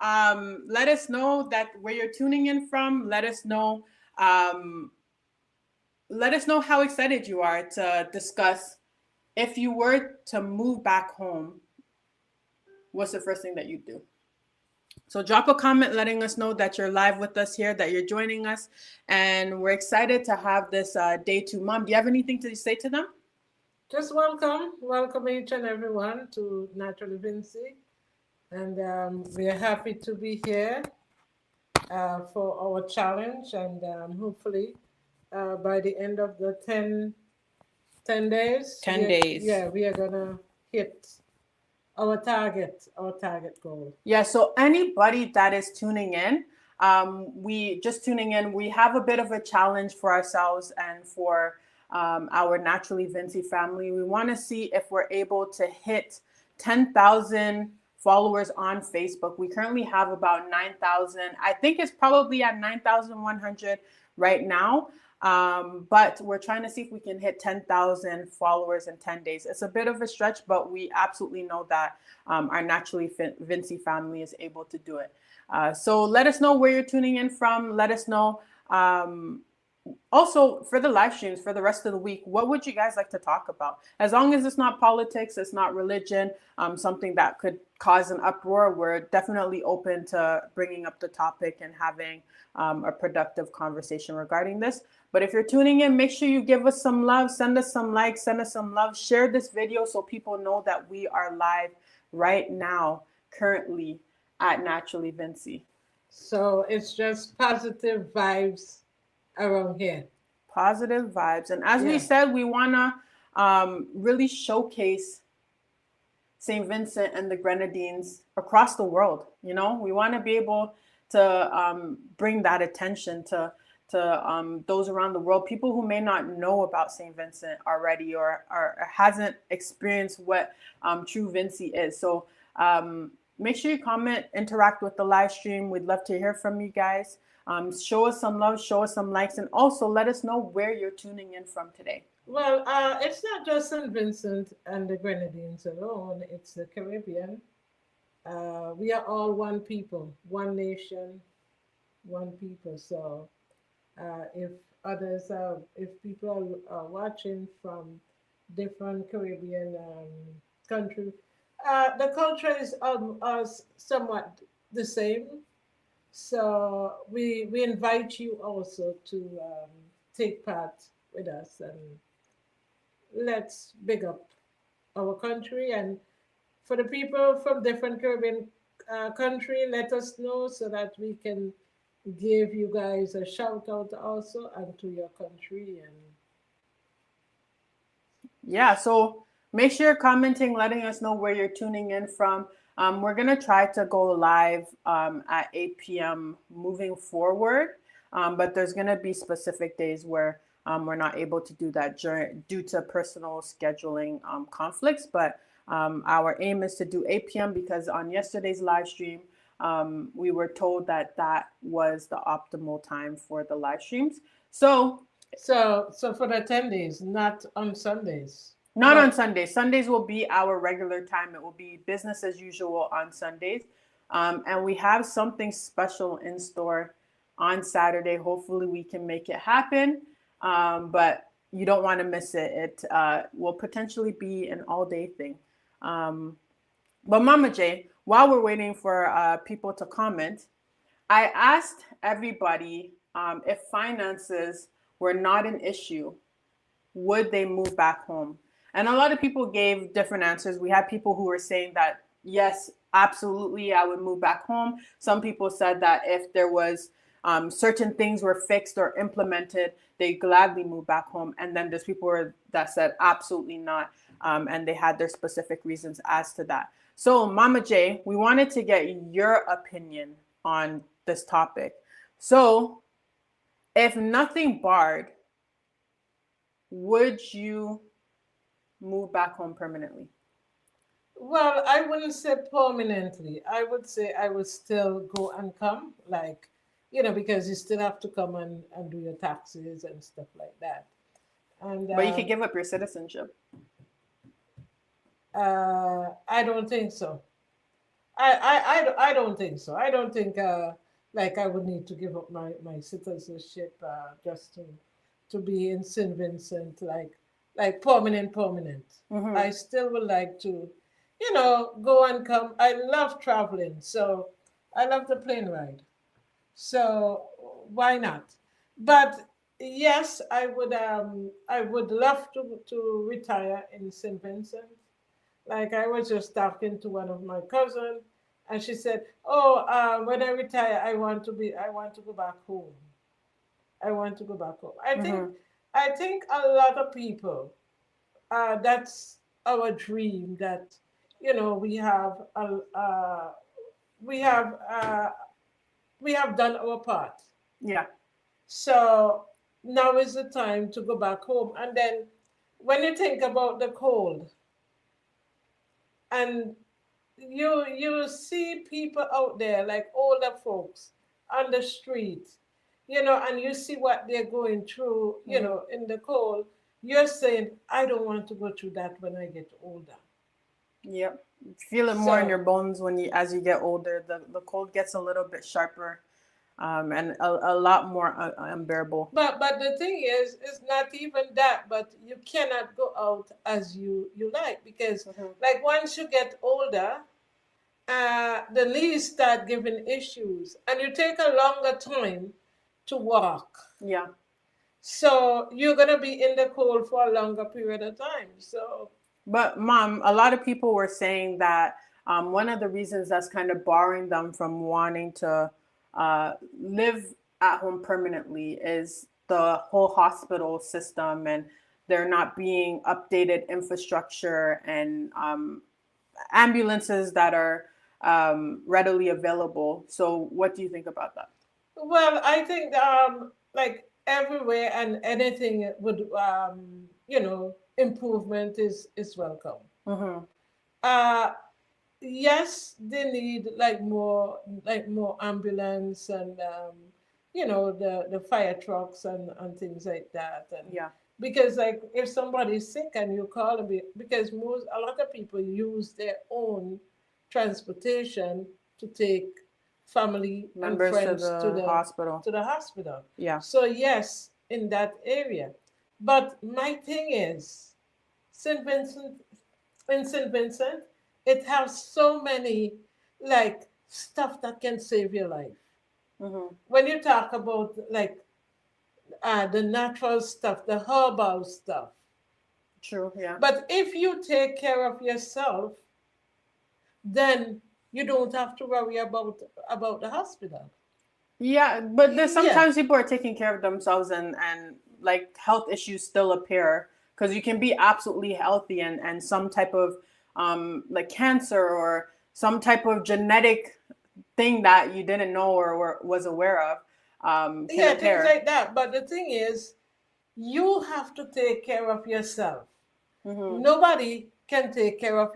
Let us know that where you're tuning in from. Um, let us know how excited you are to discuss if you were to move back home. What's the first thing that you do? So drop a comment letting us know that you're live with us here, that you're joining us, and we're excited to have this day two. Mom, do you have anything to say to them? Just welcome each and everyone to Naturally Vincy, and we are happy to be here for our challenge, and hopefully by the end of the 10 days, 10 days. we are gonna hit our target goal. Yeah, so anybody that is tuning in, we have a bit of a challenge for ourselves and for our Naturally Vincy family. We want to see if we're able to hit 10,000 followers on Facebook. We currently have about 9,000. I think it's probably at 9,100 right now. But we're trying to see if we can hit 10,000 followers in 10 days. It's a bit of a stretch, but we absolutely know that our Naturally Vincy family is able to do it. So let us know where you're tuning in from. Let us know. Also, for the live streams for the rest of the week, what would you guys like to talk about? As long as it's not politics, it's not religion, something that could cause an uproar, we're definitely open to bringing up the topic and having a productive conversation regarding this. But if you're tuning in, make sure you give us some love, send us some likes, send us some love, share this video so people know that we are live right now, currently at Naturally Vincy. So it's just positive vibes around here. Positive vibes. And as we said, we want to really showcase St. Vincent and the Grenadines across the world. You know, we want to be able to bring that attention to those around the world, people who may not know about St. Vincent already or hasn't experienced what true Vincy is. So make sure you comment, interact with the live stream. We'd love to hear from you guys. Show us some love, show us some likes, and also let us know where you're tuning in from today. Well, it's not just St. Vincent and the Grenadines alone, it's the Caribbean. We are all one people, one nation, one people. So if people are watching from different Caribbean countries, the culture is somewhat the same. So we invite you also to take part with us, and let's big up our country. And for the people from different Caribbean country, let us know so that we can give you guys a shout out also and to your country. And yeah, so make sure you're commenting, letting us know where you're tuning in from. We're going to try to go live at 8 p.m. moving forward, but there's going to be specific days where we're not able to do that due to personal scheduling conflicts. But our aim is to do 8 p.m. because on yesterday's live stream, we were told that that was the optimal time for the live streams. So for the 10 days, not on Sundays. Not on Sundays. Sundays will be our regular time. It will be business as usual on Sundays. And we have something special in store on Saturday. Hopefully we can make it happen. But you don't want to miss it. It will potentially be an all-day thing. But Mama J, while we're waiting for people to comment, I asked everybody if finances were not an issue, would they move back home? And a lot of people gave different answers. We had people who were saying that, yes, absolutely, I would move back home. Some people said that if there was certain things were fixed or implemented, they gladly move back home. And then there's people that said absolutely not. And they had their specific reasons as to that. So Mama J, we wanted to get your opinion on this topic. So if nothing barred, would you move back home permanently? Well, I wouldn't say permanently. I would say I would still go and come, like, because you still have to come and do your taxes and stuff like that. And But you could give up your citizenship. I don't think so. I don't think so. I don't think like I would need to give up my citizenship just to be in St. Vincent like permanent. Mm-hmm. I still would like to, go and come. I love traveling, so I love the plane ride. So why not? But yes, I would love to retire in St. Vincent. Like I was just talking to one of my cousins, and she said, "Oh, when I retire, I want to go back home. I want to go back home." Mm-hmm. I think a lot of people, that's our dream. That we have we have uh, we have done our part. Yeah. So now is the time to go back home. And then when you think about the cold, and you see people out there like older folks on the street, and you see what they're going through, Mm-hmm. in the cold. You're saying, I don't want to go through that when I get older. Yep. Feel it more in your So, bones when you as you get older. The cold gets a little bit sharper, and a lot more unbearable. but the thing is, it's not even that. But you cannot go out as you like, because, Mm-hmm. like, once you get older, the knees start giving issues, and you take a longer time to walk. Yeah. So you're gonna be in the cold for a longer period of time. So But mom, a lot of people were saying that one of the reasons that's kind of barring them from wanting to live at home permanently is the whole hospital system, and there not being updated infrastructure and ambulances that are readily available. So, what do you think about that? well, I think like everywhere and anything would improvement is welcome. Mm-hmm. Uh yes, they need like more ambulance and the fire trucks and things like that. And Yeah. because like if somebody's sick and you call them, because a lot of people use their own transportation to take family and Members to friends to the the hospital. to the hospital. Yeah. So yes, in that area. But my thing is, St. Vincent in St. Vincent, it has so many like stuff that can save your life. Mm-hmm. When you talk about like the natural stuff, the herbal stuff, True. Yeah. but if you take care of yourself, then you don't have to worry about the hospital. Yeah, but there's Yeah, sometimes people are taking care of themselves and like health issues still appear because you can be absolutely healthy and some type of like cancer or some type of genetic thing that you didn't know or was aware of can yeah, things appear. like that. But the thing is, you have to take care of yourself. Mm-hmm. Nobody can take care of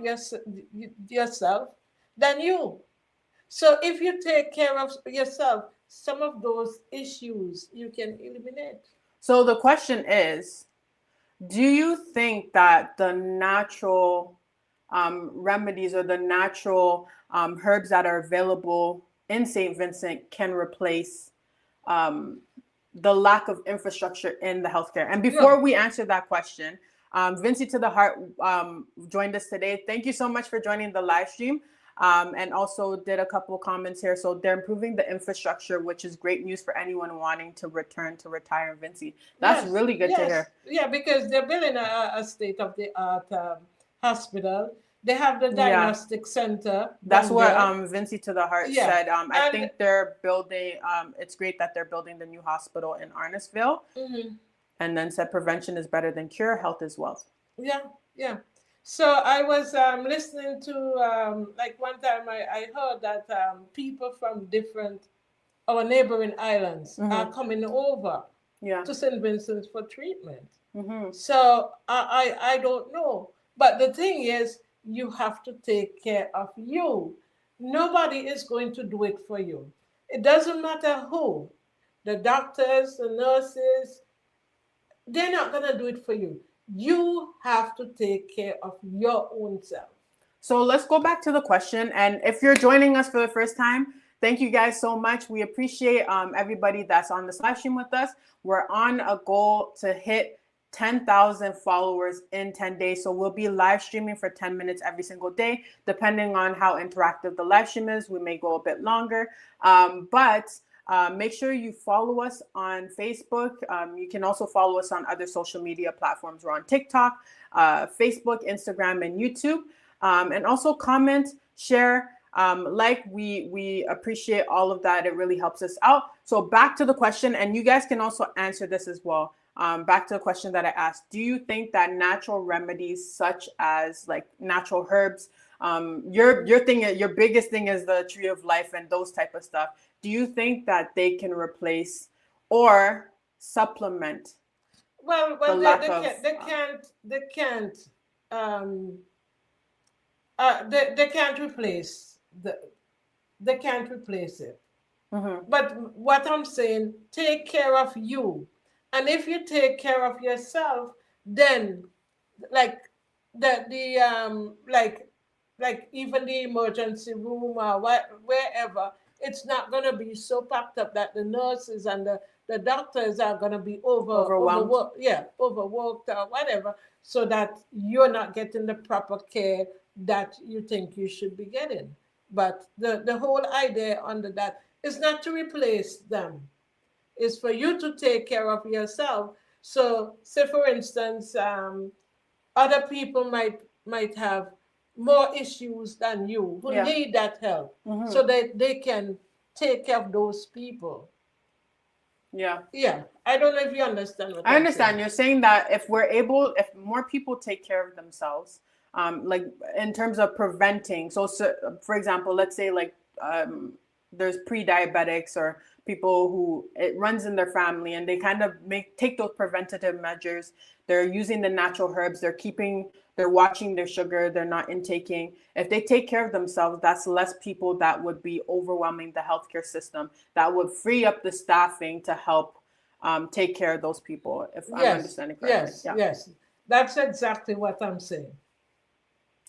yourself than you. So if you take care of yourself, some of those issues you can eliminate. So the question is, do you think that the natural remedies or the natural herbs that are available in St. Vincent can replace um, the lack of infrastructure in the healthcare? And Yeah. before we answer that question, Vincy to the Heart joined us today. Thank you so much for joining the live stream. And also did a couple comments here. So they're improving the infrastructure, which is great news for anyone wanting to return to retire in Vincy. That's Yes, really good to yes, hear. yeah, because they're building a state of the art hospital. They have the Yeah, diagnostic center that's down what there. Vincy to the Heart Yeah, said. I and think they're building. It's great that they're building the new hospital in Arnisville, mhm, and then said prevention is better than cure. Health is wealth. yeah, yeah. So I was listening to like one time I heard that people from different our neighboring islands are Mm-hmm. coming over Yeah. to St. Vincent for treatment. Mm-hmm. So I don't know. But the thing is, you have to take care of you. Nobody is going to do it for you. It doesn't matter who. The doctors, the nurses, they're not going to do it for you. You have to take care of your own self. So let's go back to the question. And if you're joining us for the first time, thank you guys so much. We appreciate everybody that's on this live stream with us. We're on a goal to hit 10,000 followers in 10 days. So we'll be live streaming for 10 minutes every single day. Depending on how interactive the live stream is, we may go a bit longer. But make sure you follow us on Facebook. You can also follow us on other social media platforms. We're on TikTok, Facebook, Instagram, and YouTube. And also comment, share, we appreciate all of that. It really helps us out. So back to the question, and you guys can also answer this as well. Back to the question that I asked: do you think that natural remedies such as like natural herbs, your biggest thing is the tree of life and those type of stuff, do you think that they can replace or supplement? Well, they can't. They can't replace they can't replace it. Mm-hmm. But what I'm saying, take care of you, and if you take care of yourself, then like like even the emergency room or wherever, it's not going to be so packed up that the nurses and the doctors are going to be Overwhelmed. overworked or whatever, so that you're not getting the proper care that you think you should be getting. But the whole idea under that is not to replace them. It's for you to take care of yourself. So, say for instance, other people might have more issues than you who need that help, so that they can take care of those people. Yeah, I don't know if you understand what I understand. saying. You're saying that if more people take care of themselves, like in terms of preventing. So for example, let's say like there's pre-diabetics or people who it runs in their family, and they kind of take those preventative measures. They're using the natural herbs. They're watching their sugar. They're not intaking. If they take care of themselves, that's less people that would be overwhelming the healthcare system. That would free up the staffing to help take care of those people, if I'm understanding correctly. Yes, that's exactly what I'm saying.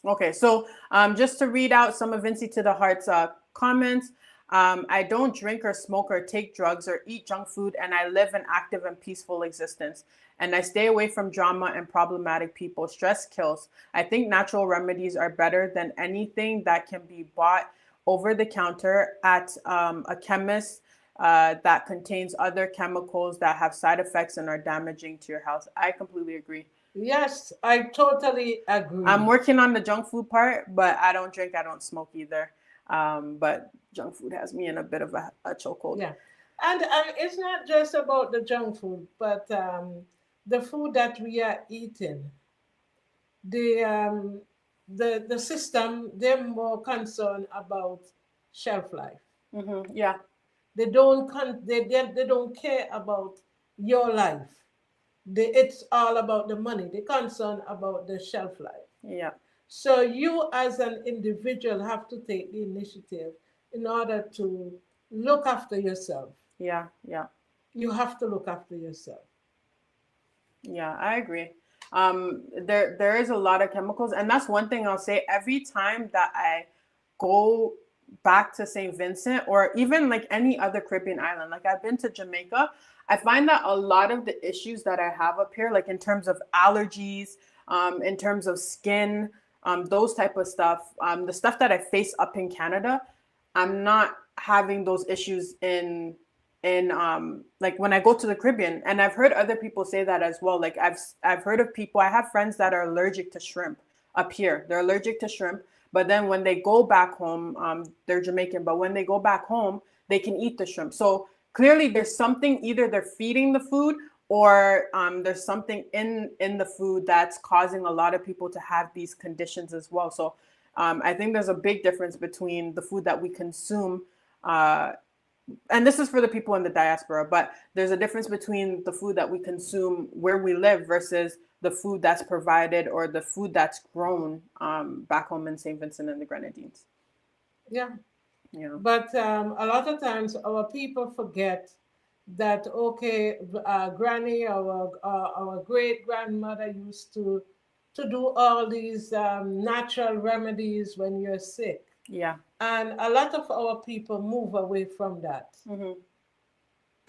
Okay, so just to read out some of Vincy to the Heart's comments. I don't drink or smoke or take drugs or eat junk food, and I live an active and peaceful existence. And I stay away from drama and problematic people. Stress kills. I think natural remedies are better than anything that can be bought over the counter at a chemist that contains other chemicals that have side effects and are damaging to your health. I completely agree. Yes, I totally agree. I'm working on the junk food part, but I don't drink, I don't smoke either. But junk food has me in a bit of a chokehold. Yeah, and it's not just about the junk food, but the food that we are eating. The system, they're more concerned about shelf life. Mm-hmm. Yeah. They don't care about your life. It's all about the money. They're concerned about the shelf life. Yeah. So you as an individual have to take the initiative in order to look after yourself. Yeah. Yeah. You have to look after yourself. Yeah, I agree. There is a lot of chemicals, and that's one thing I'll say. Every time that I go back to St. Vincent, or even like any other Caribbean island, like I've been to Jamaica, I find that a lot of the issues that I have up here, like in terms of allergies, in terms of skin, those type of stuff, the stuff that I face up in Canada, I'm not having those issues in like when I go to the Caribbean. And I've heard other people say that as well. Like I've heard of people, I have friends that are allergic to shrimp up here. They're allergic to shrimp, but then when they go back home, they're Jamaican, but when they go back home, they can eat the shrimp. So clearly there's something, either they're feeding the food, or there's something in the food that's causing a lot of people to have these conditions as well. So I think there's a big difference between the food that we consume, and this is for the people in the diaspora, but there's a difference between the food that we consume where we live versus the food that's provided or the food that's grown back home in St. Vincent and the Grenadines. Yeah. Yeah. But a lot of times our people forget that, okay, granny, our great grandmother used to to do all these natural remedies when you're sick. Yeah. And a lot of our people move away from that. Hmm.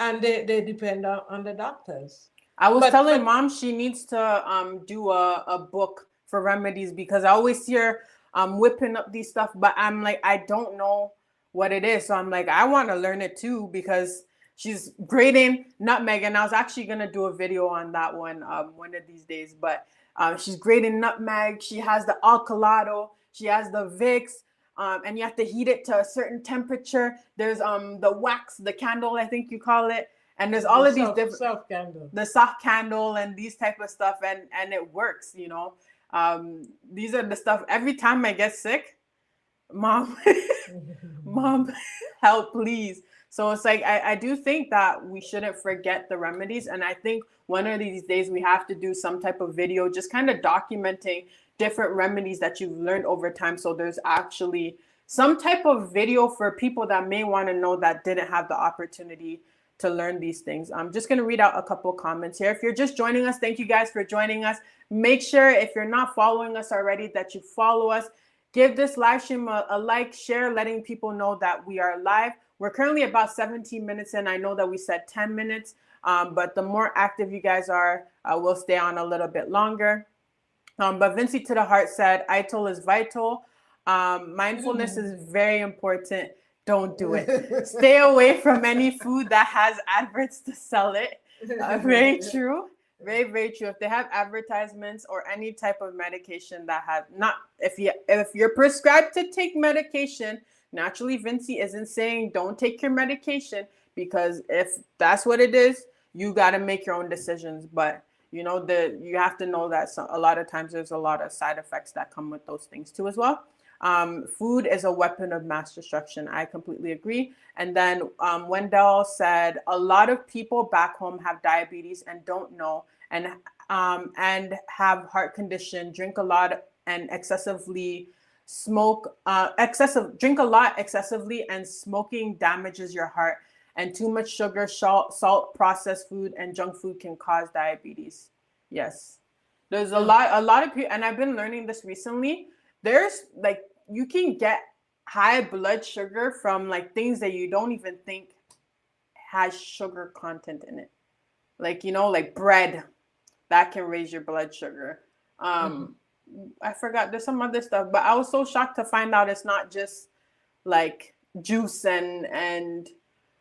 And they depend on the doctors. I was telling But mom she needs to do a book for remedies because I always see her whipping up these stuff, but I'm like, I don't know what it is. So I'm like, I want to learn it too because she's grating nutmeg, and I was actually gonna do a video on that one of these days. But she's grating nutmeg. She has the alcalado. She has the Vicks. And you have to heat it to a certain temperature. There's the wax, the candle, I think you call it, and there's all of these different soft candle. the soft candle and these type of stuff, and it works, these are the stuff every time I get sick, mom. Mom, help please. So it's like I do think that we shouldn't forget the remedies, and I think one of these days we have to do some type of video just kind of documenting different remedies that you've learned over time, so there's actually some type of video for people that may want to know that didn't have the opportunity to learn these things. I'm just going to read out a couple comments here. If you're just joining us, thank you guys for joining us. Make sure if you're not following us already that you follow us. Give this live stream a like, share, letting people know that we are live. We're currently about 17 minutes in. I know that we said 10 minutes, but the more active you guys are, we'll stay on a little bit longer. But Vincy to the Heart said, ITIL is vital. Mindfulness is very important. Don't do it. Stay away from any food that has adverts to sell it. Very true. Very, very true. If they have advertisements or any type of medication that has not, if you're prescribed to take medication, naturally Vincy isn't saying don't take your medication, because if that's what it is, you got to make your own decisions. But you have to know that a lot of times there's a lot of side effects that come with those things too as well. Food is a weapon of mass destruction. I completely agree. And then Wendell said, a lot of people back home have diabetes and don't know, and have heart condition, drink a lot and excessively drink a lot excessively, and smoking damages your heart, and too much sugar, salt, processed food, and junk food can cause diabetes. Yes. There's a lot of people, and I've been learning this recently. There's like, you can get high blood sugar from like things that you don't even think has sugar content in it. Like, like bread that can raise your blood sugar. I forgot, there's some other stuff, but I was so shocked to find out it's not just like juice and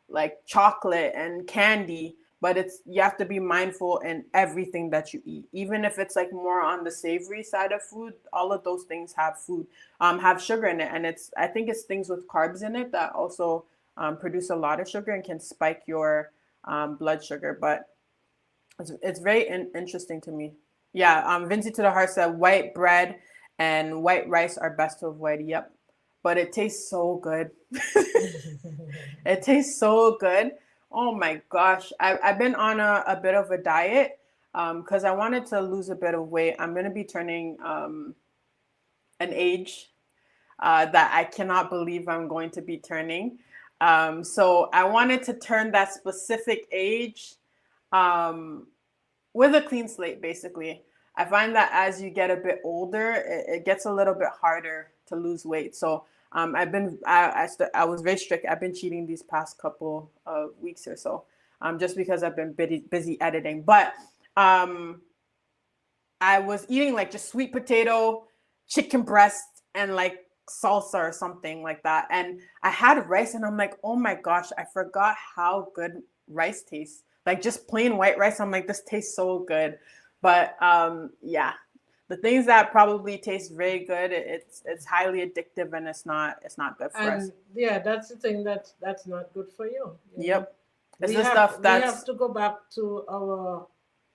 like chocolate and candy, but you have to be mindful in everything that you eat, even if it's like more on the savory side of food. All of those things have sugar in it, and I think it's things with carbs in it that also produce a lot of sugar and can spike your blood sugar. But it's very interesting to me. Yeah, Vincent to the Heart said white bread and white rice are best to avoid. Yep, but it tastes so good. It tastes so good. Oh my gosh. I've been on a bit of a diet because I wanted to lose a bit of weight. I'm going to be turning an age that I cannot believe I'm going to be turning. So I wanted to turn that specific age with a clean slate, basically. I find that as you get a bit older, it gets a little bit harder to lose weight. So I was very strict. I've been cheating these past couple of weeks or so, just because I've been busy editing. But I was eating like just sweet potato, chicken breast, and like salsa or something like that. And I had rice, and I'm like, oh my gosh, I forgot how good rice tastes. Like just plain white rice. I'm like, this tastes so good. But yeah. The things that probably taste very good, it's highly addictive, and it's not good for us. Yeah, that's the thing that's not good for you. Yep. We have to go back to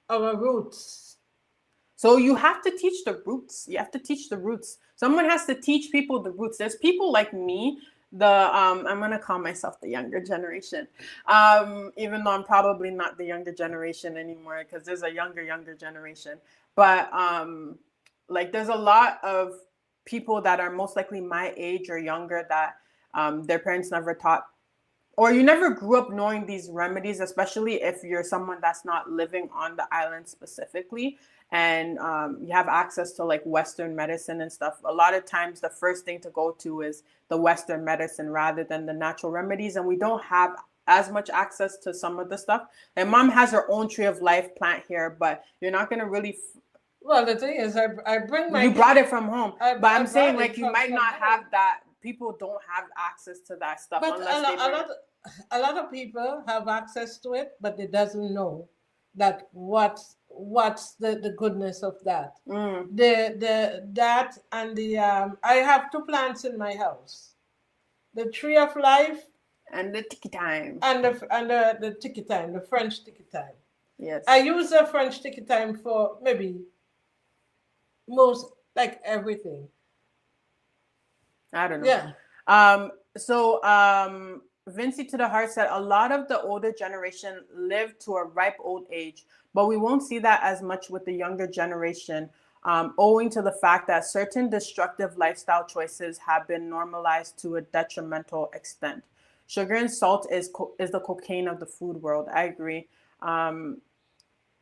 our roots. So you have to teach the roots. You have to teach the roots. Someone has to teach people the roots. There's people like me, I'm gonna call myself the younger generation, even though I'm probably not the younger generation anymore, because there's a younger generation. But like there's a lot of people that are most likely my age or younger that their parents never taught, or you never grew up knowing these remedies, especially if you're someone that's not living on the island specifically. and you have access to like Western medicine and stuff, a lot of times the first thing to go to is the Western medicine rather than the natural remedies. And we don't have as much access to some of the stuff. And mom has her own tree of life plant here, but you're not going to really. Well, the thing is, I bring my. You brought it from home, but I'm saying like you might not home. have that. People don't have access to that stuff But unless a lot of people have access to it, but they doesn't know that what's the goodness of that. The that and the I have two plants in my house, the tree of life and the tiki time and the tiki time, the French tiki time. Yes, I use the French tiki time for maybe most like everything. I don't know. Yeah. So Vincy to the Heart said a lot of the older generation lived to a ripe old age, but we won't see that as much with the younger generation, owing to the fact that certain destructive lifestyle choices have been normalized to a detrimental extent. Sugar and salt is the cocaine of the food world. I agree.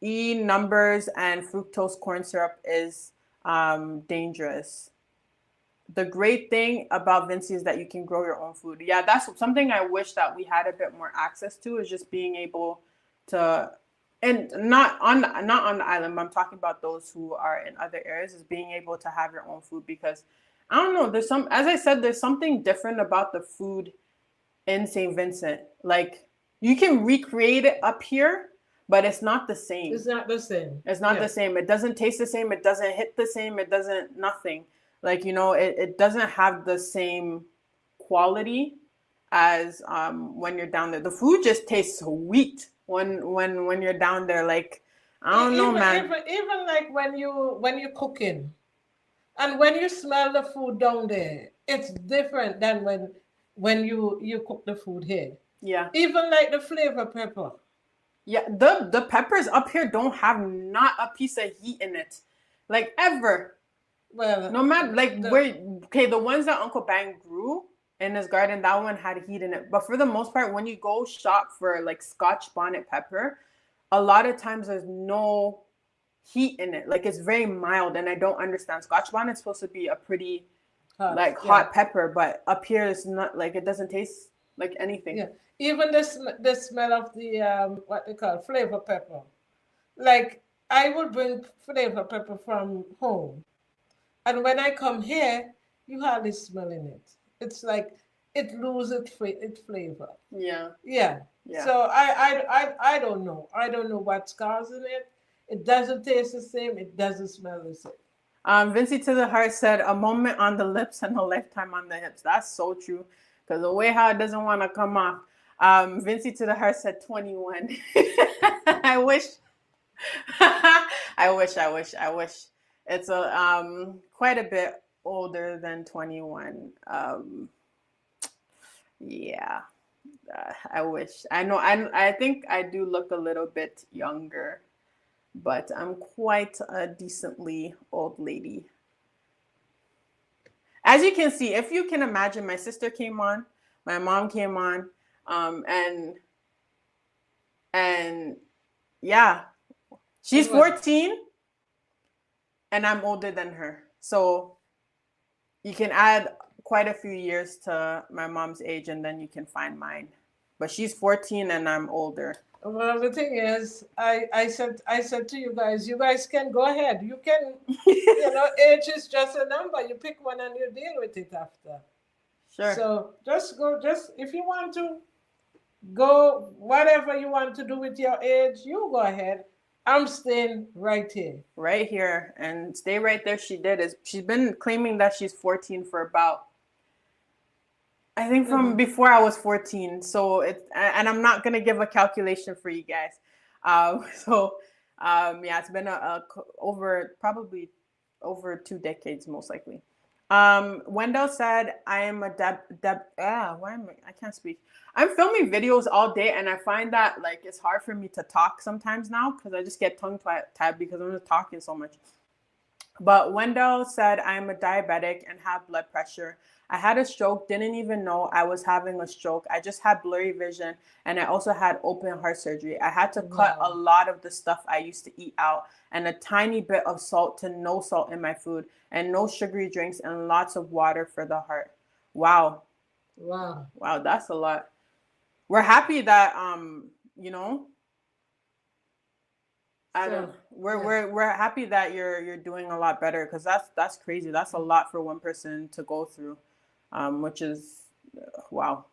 E numbers and fructose corn syrup is dangerous. The great thing about Vincy is that you can grow your own food. Yeah, that's something I wish that we had a bit more access to, is just being able to, and not on the island, but I'm talking about those who are in other areas, is being able to have your own food. Because I don't know, there's some, as I said, there's something different about the food in St. Vincent. Like you can recreate it up here, but it's not the same. It's not the same. It's not the same. It doesn't taste the same. It doesn't hit the same. It doesn't nothing. Like, you know, it doesn't have the same quality as when you're down there. The food just tastes sweet when you're down there. Like, I don't know, man. Even like when you're cooking, and when you smell the food down there, it's different than when you cook the food here. Yeah. Even like the flavor pepper. Yeah, the peppers up here don't have not a piece of heat in it, like ever. Well, no matter like the ones that Uncle Bang grew in his garden, that one had heat in it. But for the most part, when you go shop for like Scotch bonnet pepper, a lot of times there's no heat in it. Like it's very mild, and I don't understand. Scotch bonnet's supposed to be a pretty hot pepper, but up here it's not. Like it doesn't taste like anything. Yeah, even the smell of the what they call flavor pepper. Like I would bring flavor pepper from home. And when I come here, you hardly smelling it. It's like it loses its flavor. Yeah. Yeah. So I don't know. I don't know what's causing it. It doesn't taste the same. It doesn't smell the same. Vincy to the Heart said, a moment on the lips and a lifetime on the hips. That's so true. Because the way how it doesn't want to come off. Vincy to the Heart said 21. I wish. I wish. It's a quite a bit older than 21. Yeah, I wish. I know. I think I do look a little bit younger, but I'm quite a decently old lady. As you can see, if you can imagine, my sister came on, my mom came on, and yeah, she's 14. And I'm older than her. So you can add quite a few years to my mom's age, and then you can find mine. But she's 14 and I'm older. Well, the thing is, I said to you guys can go ahead. You can, age is just a number. You pick one and you deal with it after. Sure. So just if you want to go, whatever you want to do with your age, you go ahead. I'm staying right here. Right here. And stay right there. She's been claiming that she's 14 for about, I think from before I was 14. So and I'm not going to give a calculation for you guys. It's been probably over 2 decades, most likely. Wendell said, I am a I can't speak. I'm filming videos all day, and I find that like it's hard for me to talk sometimes now because I just get tongue-tied because I'm just talking so much. But Wendell said, I am a diabetic and have blood pressure. I had a stroke, didn't even know I was having a stroke. I just had blurry vision, and I also had open heart surgery. I had to cut a lot of the stuff I used to eat out, and a tiny bit of salt to no salt in my food, and no sugary drinks, and lots of water for the heart. Wow. Wow. Wow, that's a lot. We're happy that you know, I don't. So We're yeah. we're happy that you're doing a lot better, because that's crazy. That's a lot for one person to go through, which is wow.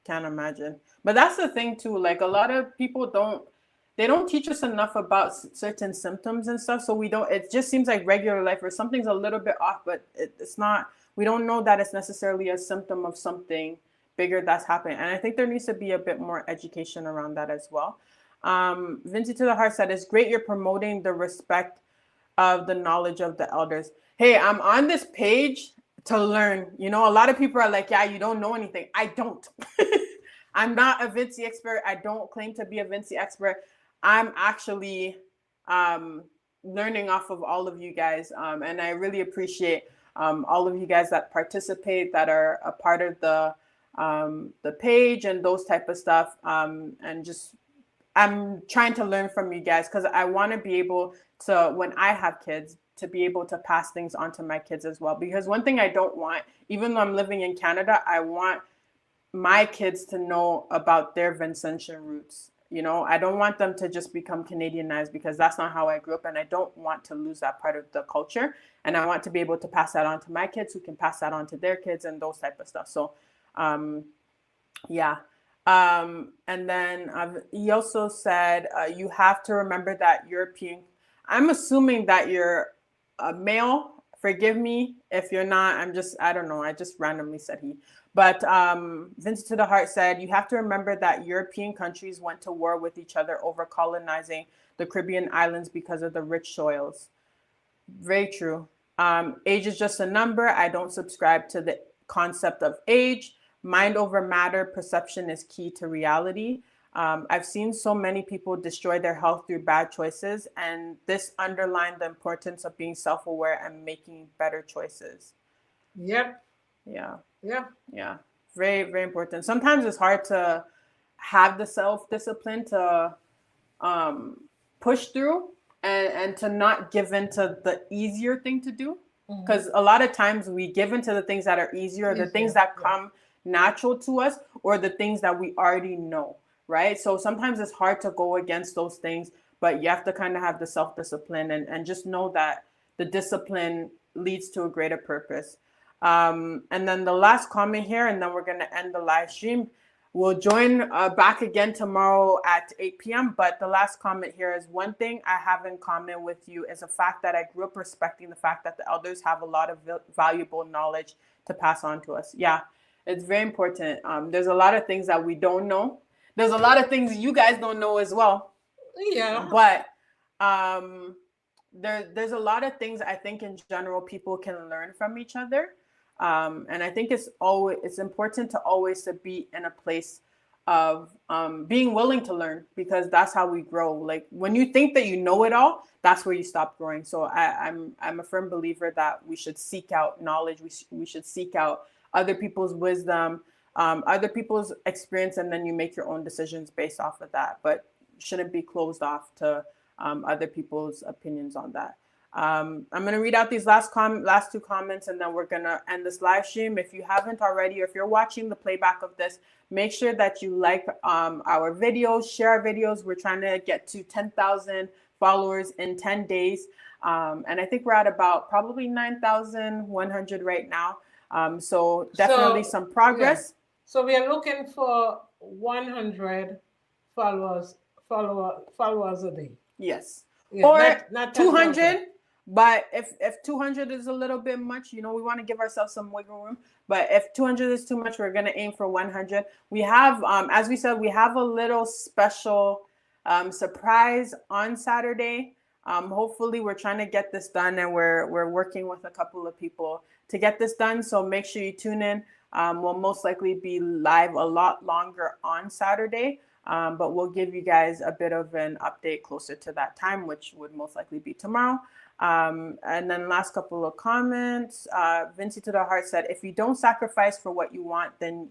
Can't imagine. But that's the thing too. Like a lot of people they don't teach us enough about certain symptoms and stuff. So we don't. It just seems like regular life, or something's a little bit off, but it's not. We don't know that it's necessarily a symptom of something bigger that's happening. And I think there needs to be a bit more education around that as well. Vincent to the Heart said, "It's great you're promoting the respect of the knowledge of the elders." Hey, I'm on this page to learn. You know, a lot of people are like, yeah, you don't know anything. I don't. I'm not a Vincy expert. I don't claim to be a Vincy expert. I'm actually learning off of all of you guys. And I really appreciate all of you guys that participate, that are a part of the page and those type of stuff. And just, I'm trying to learn from you guys, because I want to be able to, when I have kids, to be able to pass things on to my kids as well. Because one thing I don't want, even though I'm living in Canada, I want my kids to know about their Vincentian roots. You know, I don't want them to just become Canadianized, because that's not how I grew up, and I don't want to lose that part of the culture. And I want to be able to pass that on to my kids, who can pass that on to their kids, and those type of stuff. So, yeah. And then he also said, you have to remember that European, I'm assuming that you're a male. Forgive me if you're not. I don't know. I just randomly said he. But Vincent to the Heart said, you have to remember that European countries went to war with each other over colonizing the Caribbean islands because of the rich soils. Very true. Age is just a number. I don't subscribe to the concept of age. Mind over matter, perception is key to reality. I've seen so many people destroy their health through bad choices, and this underlined the importance of being self-aware and making better choices. Yep. Yeah. Yeah. Yeah. Very, very important. Sometimes it's hard to have the self-discipline to push through, and to not give into the easier thing to do. Because a lot of times we give into the things that are easier, the things that come natural to us, or the things that we already know, right? So sometimes it's hard to go against those things, but you have to kind of have the self-discipline, and just know that the discipline leads to a greater purpose. And then the last comment here, and then we're going to end the live stream. We'll join back again tomorrow at 8 p.m. But the last comment here is, one thing I have in common with you is the fact that I grew up respecting the fact that the elders have a lot of valuable knowledge to pass on to us. Yeah, it's very important. There's a lot of things that we don't know. There's a lot of things you guys don't know as well. Yeah. But there's a lot of things I think in general people can learn from each other. And I think it's important to always to be in a place of being willing to learn, because that's how we grow. Like when you think that you know it all, that's where you stop growing. So I'm a firm believer that we should seek out knowledge. We should seek out other people's wisdom, other people's experience, and then you make your own decisions based off of that. But shouldn't be closed off to other people's opinions on that. I'm going to read out these last two comments, and then we're going to end this live stream. If you haven't already, or if you're watching the playback of this, make sure that you like our videos, share our videos. We're trying to get to 10,000 followers in 10 days. And I think we're at about probably 9,100 right now. So definitely some progress. Yeah. So we are looking for 100 followers a day. Yes. Yeah, or not 200. But if 200 is a little bit much, we want to give ourselves some wiggle room. But if 200 is too much, we're going to aim for 100. We have, as we said, we have a little special surprise on Saturday. Hopefully we're trying to get this done, and we're working with a couple of people to get this done. So make sure you tune in. We'll most likely be live a lot longer on Saturday. But we'll give you guys a bit of an update closer to that time, which would most likely be tomorrow. And then last couple of comments. Vincy to the Heart said, if you don't sacrifice for what you want, then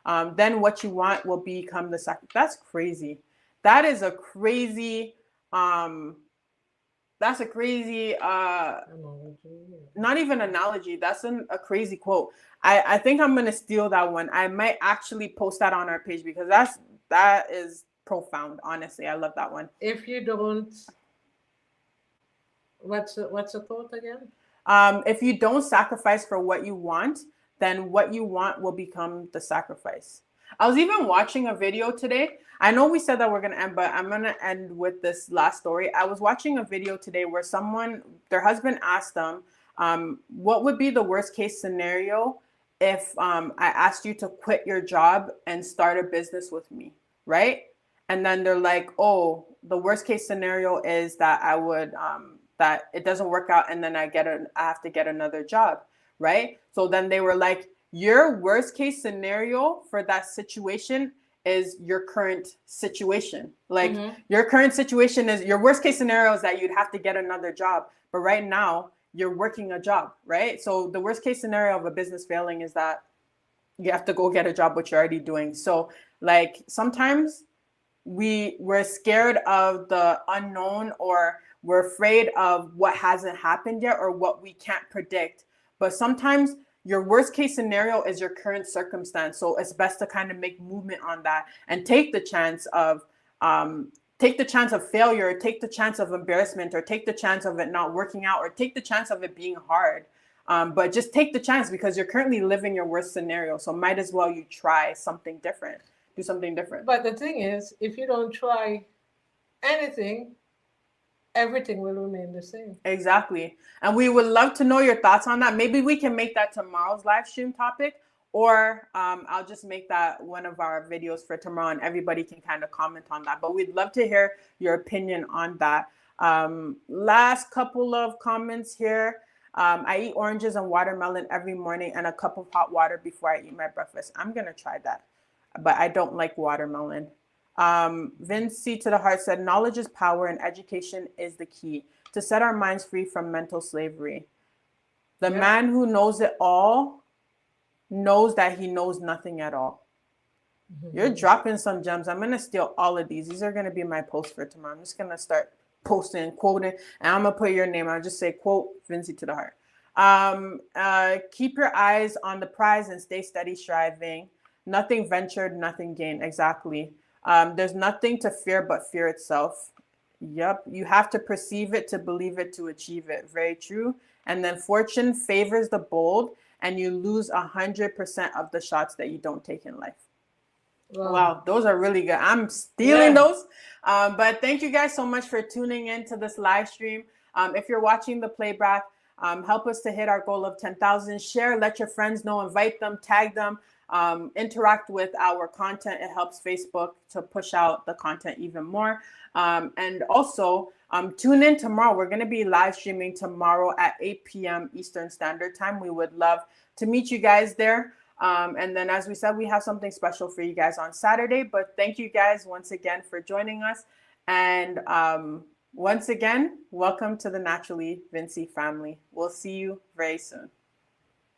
what you want will become the sacrifice. That's crazy. That is a crazy, that's a crazy, not even analogy. That's a crazy quote. I think I'm going to steal that one. I might actually post that on our page because that is profound. Honestly, I love that one. If you don't, what's the quote again? If you don't sacrifice for what you want, then what you want will become the sacrifice. I was even watching a video today. I know we said that we're going to end, but I'm going to end with this last story. I was watching a video today where their husband asked them, what would be the worst case scenario if I asked you to quit your job and start a business with me, right? And then they're like, oh, the worst case scenario is that I would, that it doesn't work out and then I have to get another job, right? So then they were like, your worst case scenario for that situation is your current situation. Like your current situation is your worst case scenario is that you'd have to get another job. But right now you're working a job, right? So the worst case scenario of a business failing is that you have to go get a job, which you're already doing. So like sometimes we're scared of the unknown, or we're afraid of what hasn't happened yet or what we can't predict. But sometimes your worst case scenario is your current circumstance. So it's best to kind of make movement on that and take the chance of failure, take the chance of embarrassment, or take the chance of it not working out, or take the chance of it being hard. But just take the chance because you're currently living your worst scenario. So might as well you try something different, do something different. But the thing is, if you don't try anything, everything will remain the same. Exactly. And we would love to know your thoughts on that. Maybe we can make that tomorrow's live stream topic, or I'll just make that one of our videos for tomorrow and everybody can kind of comment on that. But we'd love to hear your opinion on that. Last couple of comments here. I eat oranges and watermelon every morning and a cup of hot water before I eat my breakfast. I'm going to try that, but I don't like watermelon. Vincy to the Heart said, knowledge is power and education is the key to set our minds free from mental slavery. The man who knows it all knows that he knows nothing at all. You're dropping some gems. I'm going to steal all of these. These are going to be my posts for tomorrow. I'm just going to start posting, quoting, and I'm going to put your name. I'll just say, quote, Vincy to the Heart. Keep your eyes on the prize and stay steady striving. Nothing ventured, nothing gained. Exactly. There's nothing to fear but fear itself. Yep. You have to perceive it to believe it to achieve it. Very true. And then fortune favors the bold and you lose 100% of the shots that you don't take in life. Wow. Those are really good. I'm stealing those. But thank you guys so much for tuning in to this live stream. If you're watching the playback, help us to hit our goal of 10,000. Share, let your friends know, invite them, tag them. Interact with our content. It helps Facebook to push out the content even more. And also tune in tomorrow. We're going to be live streaming tomorrow at 8 p.m. Eastern Standard Time. We would love to meet you guys there. And then, as we said, we have something special for you guys on Saturday. But thank you guys once again for joining us. And once again, welcome to the Naturally Vincy family. We'll see you very soon.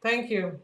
Thank you.